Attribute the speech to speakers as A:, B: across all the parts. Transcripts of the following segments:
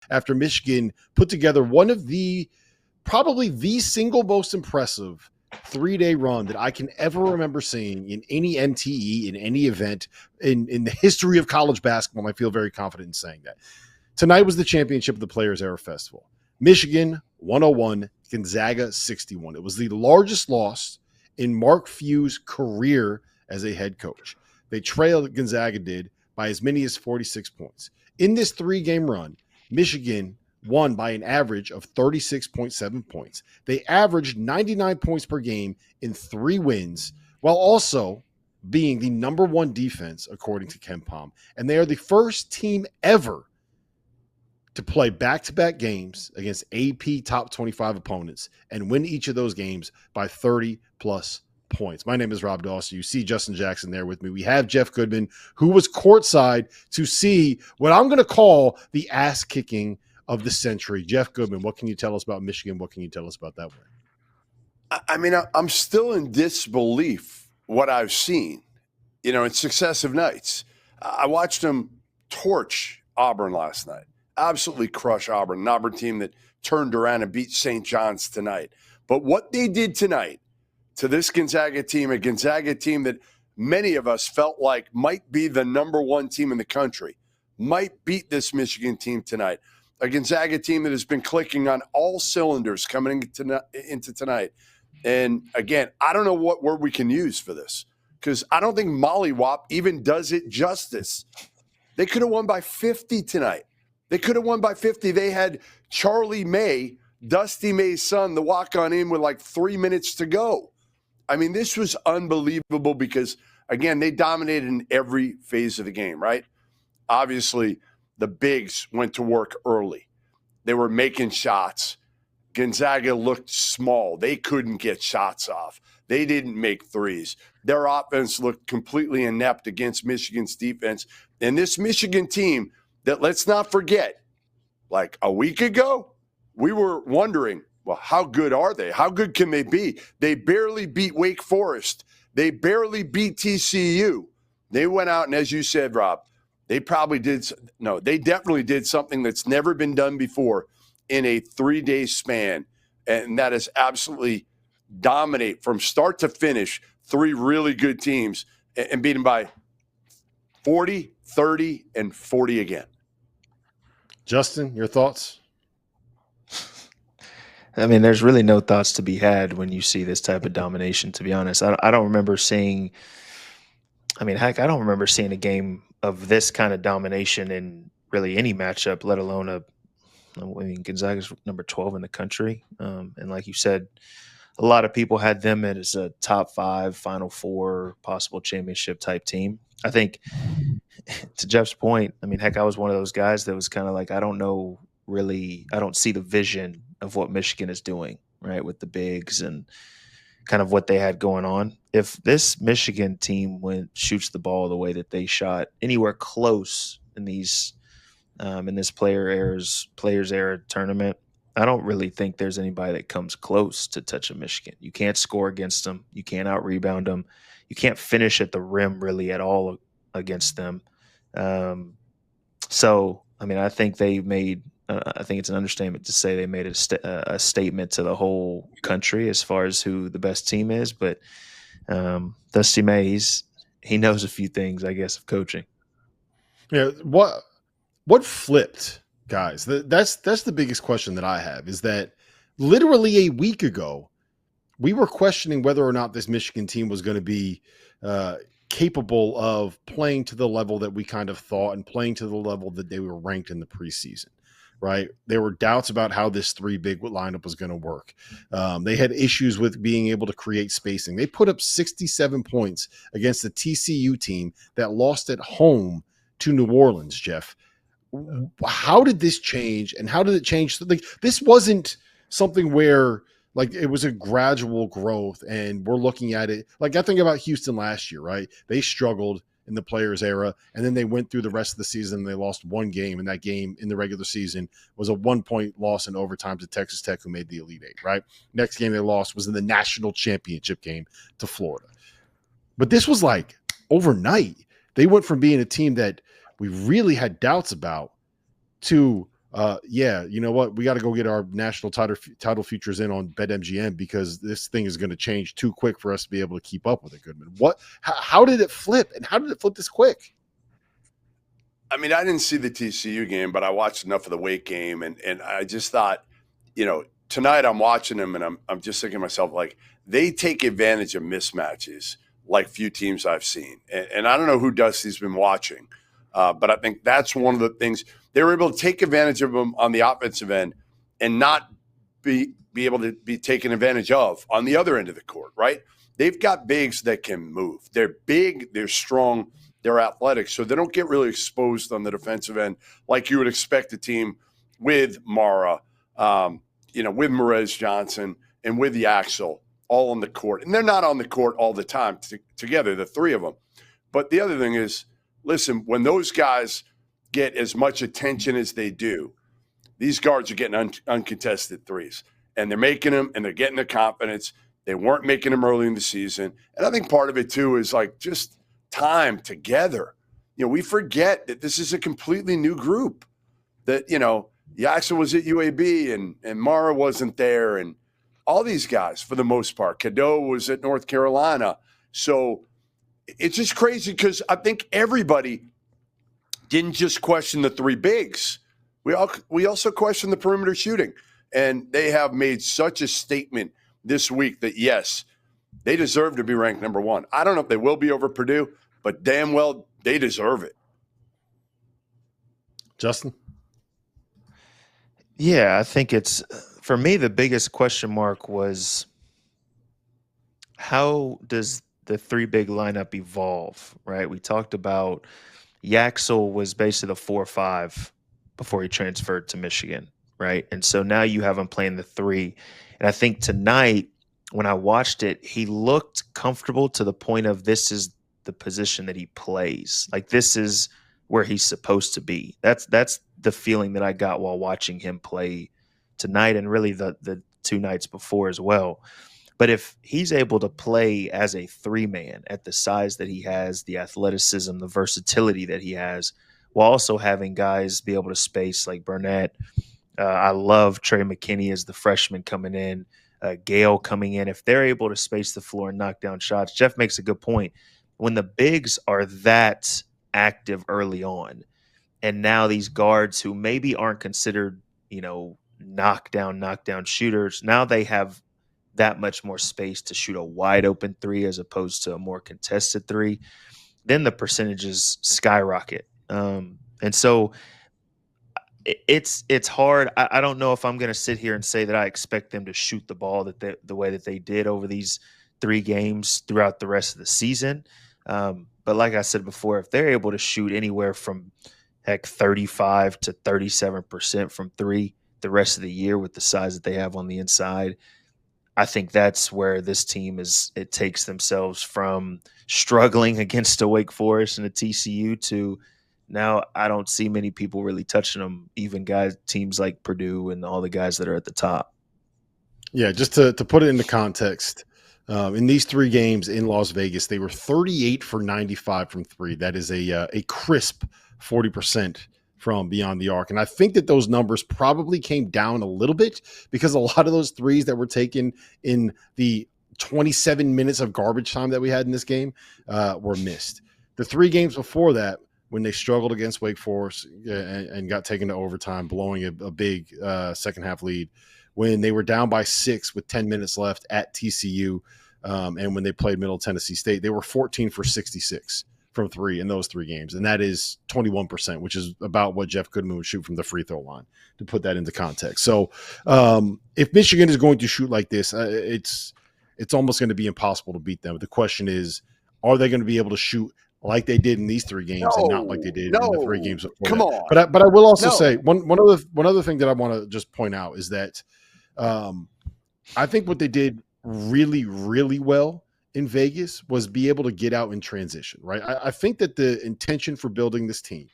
A: after Michigan put together one of probably the single most impressive 3-day run that I can ever remember seeing in any MTE, in any event, in the history of college basketball. I feel very confident in saying that. Tonight was the championship of the Players Era Festival. Michigan 101, Gonzaga 61. It was the largest loss in Mark Few's career as a head coach. They trailed, Gonzaga did, by as many as 46 points. In this 3-game run, Michigan won by an average of 36.7 points. They averaged 99 points per game in 3 wins, while also being the number 1 defense, according to Ken Pom. And they are the first team ever to play back-to-back games against AP top 25 opponents and win each of those games by 30-plus points. My name is Rob Dawson. You see Justin Jackson there with me. We have Jeff Goodman, who was courtside to see what I'm going to call the ass-kicking of the century. Jeff Goodman, what can you tell us about Michigan? What can you tell us about that win?
B: I mean, I'm still in disbelief what I've seen, in successive nights. I watched them torch Auburn last night. Absolutely crush Auburn, an Auburn team that turned around and beat St. John's tonight. But what they did tonight to this Gonzaga team, a Gonzaga team that many of us felt like might be the number 1 team in the country, might beat this Michigan team tonight. A Gonzaga team that has been clicking on all cylinders coming into tonight. And again, I don't know what word we can use for this because I don't think mollywop even does it justice. They could have won by 50 tonight. They could have won by 50. They had Charlie May, Dusty May's son, the walk-on in with like 3 minutes to go. I mean, this was unbelievable because, again, they dominated in every phase of the game, right? Obviously, the bigs went to work early. They were making shots. Gonzaga looked small. They couldn't get shots off. They didn't make threes. Their offense looked completely inept against Michigan's defense. And this Michigan team that, let's not forget, like a week ago, we were wondering, well, how good are they? How good can they be? They barely beat Wake Forest. They barely beat TCU. They went out and, as you said, Rob, they definitely did something that's never been done before in a 3-day span. And that is absolutely dominate from start to finish 3 really good teams and beat them by 40, 30, and 40 again.
A: Justin, your thoughts?
C: I mean, there's really no thoughts to be had when you see this type of domination, to be honest. I don't remember seeing – I mean, heck, I don't remember seeing a game of this kind of domination in really any matchup, let alone Gonzaga's number 12 in the country. And like you said, a lot of people had them as a top 5, Final 4, possible championship type team. I think to Jeff's point, I mean, heck, I was one of those guys that was kind of like, I don't see the vision of what Michigan is doing, right, with the bigs and kind of what they had going on. If this Michigan team shoots the ball the way that they shot anywhere close in these in this players era tournament, I don't really think there's anybody that comes close to touching Michigan. You can't score against them. You can't out-rebound them. You can't finish at the rim really at all against them. So, I mean, I think they made I think it's an understatement to say they made a statement to the whole country as far as who the best team is. But Dusty May, he knows a few things, I guess, of coaching.
A: Yeah, what flipped, guys? That's the biggest question that I have, is that literally a week ago, we were questioning whether or not this Michigan team was going to be capable of playing to the level that we kind of thought and playing to the level that they were ranked in the preseason. Right. There were doubts about how this 3 big lineup was going to work. They had issues with being able to create spacing. They put up 67 points against the TCU team that lost at home to New Orleans, Jeff. How did this change, and how did it change? Like, this wasn't something where like it was a gradual growth and we're looking at it. Like, I think about Houston last year, right? They struggled in the Players Era, and then they went through the rest of the season and they lost 1 game, and that game in the regular season was a 1-point loss in overtime to Texas Tech, who made the Elite Eight, right? Next game they lost was in the national championship game to Florida. But this was like overnight. They went from being a team that we really had doubts about to yeah, you know what? We got to go get our national title futures in on BetMGM because this thing is going to change too quick for us to be able to keep up with it, Goodman. How did it flip, and how did it flip this quick?
B: I mean, I didn't see the TCU game, but I watched enough of the Wake game, and I just thought, tonight I'm watching them, and I'm just thinking to myself, like, they take advantage of mismatches like few teams I've seen. And I don't know who Dusty's been watching, but I think that's one of the things. They were able to take advantage of them on the offensive end and not be able to be taken advantage of on the other end of the court, right? They've got bigs that can move. They're big, they're strong, they're athletic, so they don't get really exposed on the defensive end like you would expect a team with Mara, with Merez Johnson and with the Axel all on the court. And they're not on the court all the time together, the three of them. But the other thing is, listen, when those guys get as much attention as they do, these guards are getting uncontested threes. And they're making them, and they're getting the confidence. They weren't making them early in the season. And I think part of it, too, is like just time together. We forget that this is a completely new group. That, Jackson was at UAB and Mara wasn't there. And all these guys, for the most part, Cadeau was at North Carolina. So it's just crazy because I think everybody didn't just question the three bigs. We also questioned the perimeter shooting. And they have made such a statement this week that, yes, they deserve to be ranked number one. I don't know if they will be over Purdue, but damn well they deserve it.
A: Justin?
C: Yeah, I think it's, for me, the biggest question mark was how does the three big lineup evolve, right? We talked about Yaxel was basically the 4-5 before he transferred to Michigan, right? And so now you have him playing the three. And I think tonight, when I watched it, he looked comfortable to the point of this is the position that he plays. Like, this is where he's supposed to be. That's the feeling that I got while watching him play tonight, and really the two nights before as well. But if he's able to play as a three-man at the size that he has, the athleticism, the versatility that he has, while also having guys be able to space like Burnett. I love Trey McKinney as the freshman coming in, Gale coming in. If they're able to space the floor and knock down shots, Jeff makes a good point. When the bigs are that active early on, and now these guards who maybe aren't considered, knockdown shooters, now they have that much more space to shoot a wide open three as opposed to a more contested three, then the percentages skyrocket. And so it's hard. I don't know if I'm going to sit here and say that I expect them to shoot the ball the way that they did over these 3 games throughout the rest of the season. But like I said before, if they're able to shoot anywhere from 35 to 37% from three the rest of the year with the size that they have on the inside, I think that's where this team it takes themselves from struggling against a Wake Forest and a TCU to now I don't see many people really touching them, even teams like Purdue and all the guys that are at the top.
A: Yeah, just to put it into context, in these 3 games in Las Vegas, they were 38 for 95 from three. That is a crisp 40% from beyond the arc. And I think that those numbers probably came down a little bit because a lot of those threes that were taken in the 27 minutes of garbage time that we had in this game were missed. The 3 games before that, when they struggled against Wake Forest and got taken to overtime, blowing a big second half lead, when they were down by 6 with 10 minutes left at TCU, and when they played Middle Tennessee State, they were 14 for 66 from three in those 3 games. And that is 21%, which is about what Jeff Goodman would shoot from the free throw line, to put that into context. So if Michigan is going to shoot like this, it's almost going to be impossible to beat them. The question is, are they going to be able to shoot like they did in these 3 games and not like they did in the 3 games before?
B: Come on.
A: But I will also say one other thing that I want to just point out is that I think what they did really, really well in Vegas was be able to get out in transition, right? I think that the intention for building this team,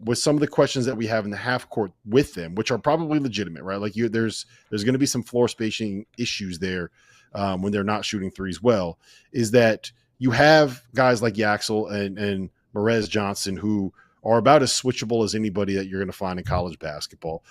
A: with some of the questions that we have in the half court with them, which are probably legitimate, right? Like there's going to be some floor spacing issues there when they're not shooting threes well, is that you have guys like Yaxel and Merez Johnson who are about as switchable as anybody that you're going to find in college basketball.